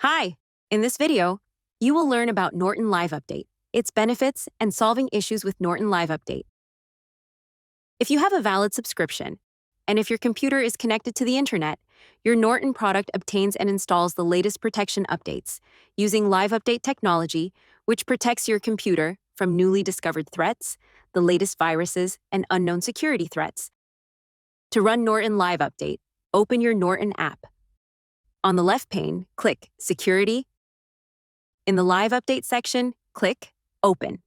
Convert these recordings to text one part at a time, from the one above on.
Hi! In this video, you will learn about Norton LiveUpdate, its benefits, and solving issues with Norton LiveUpdate. If you have a valid subscription, and if your computer is connected to the internet, your Norton product obtains and installs the latest protection updates using LiveUpdate technology, which protects your computer from newly discovered threats, the latest viruses, and unknown security threats. To run Norton LiveUpdate, open your Norton app. On the left pane, click Security. In the Live Update section, click Open.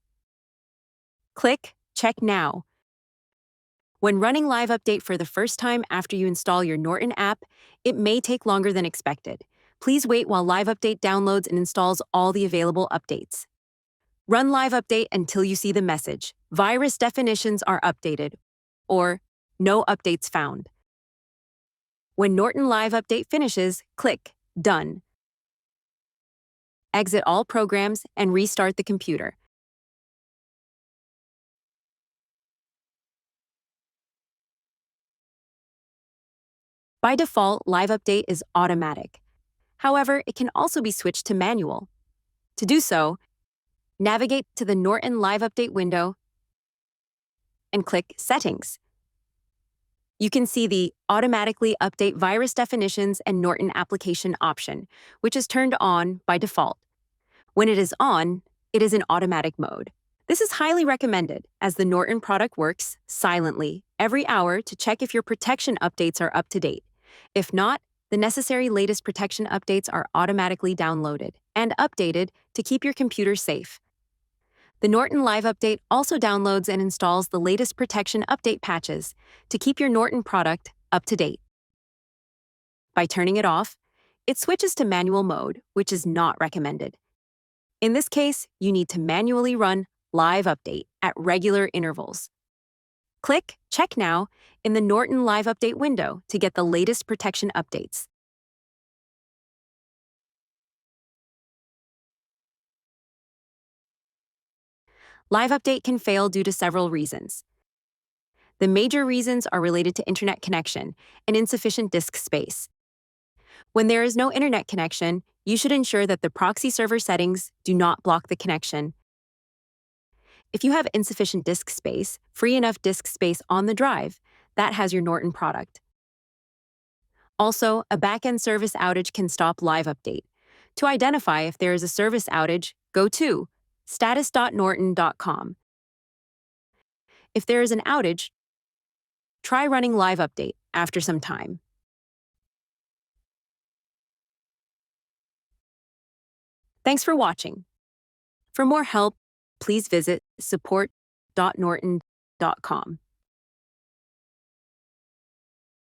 Click Check Now. When running Live Update for the first time after you install your Norton app, it may take longer than expected. Please wait while Live Update downloads and installs all the available updates. Run Live Update until you see the message, Virus definitions are updated, or No updates found. When Norton Live Update finishes, click Done. Exit all programs and restart the computer. By default, Live Update is automatic. However, it can also be switched to manual. To do so, navigate to the Norton Live Update window and click Settings. You can see the Automatically Update Virus Definitions and Norton Application option, which is turned on by default. When it is on, it is in automatic mode. This is highly recommended as the Norton product works silently every hour to check if your protection updates are up to date. If not, the necessary latest protection updates are automatically downloaded and updated to keep your computer safe. The Norton Live Update also downloads and installs the latest protection update patches to keep your Norton product up to date. By turning it off, it switches to manual mode, which is not recommended. In this case, you need to manually run Live Update at regular intervals. Click Check Now in the Norton Live Update window to get the latest protection updates. Live Update can fail due to several reasons. The major reasons are related to internet connection and insufficient disk space. When there is no internet connection, you should ensure that the proxy server settings do not block the connection. If you have insufficient disk space, free enough disk space on the drive, that has your Norton product. Also, a backend service outage can stop Live Update. To identify if there is a service outage, go to status.norton.com. If there is an outage, try running Live Update after some time. Thanks for watching. For more help, please visit support.norton.com.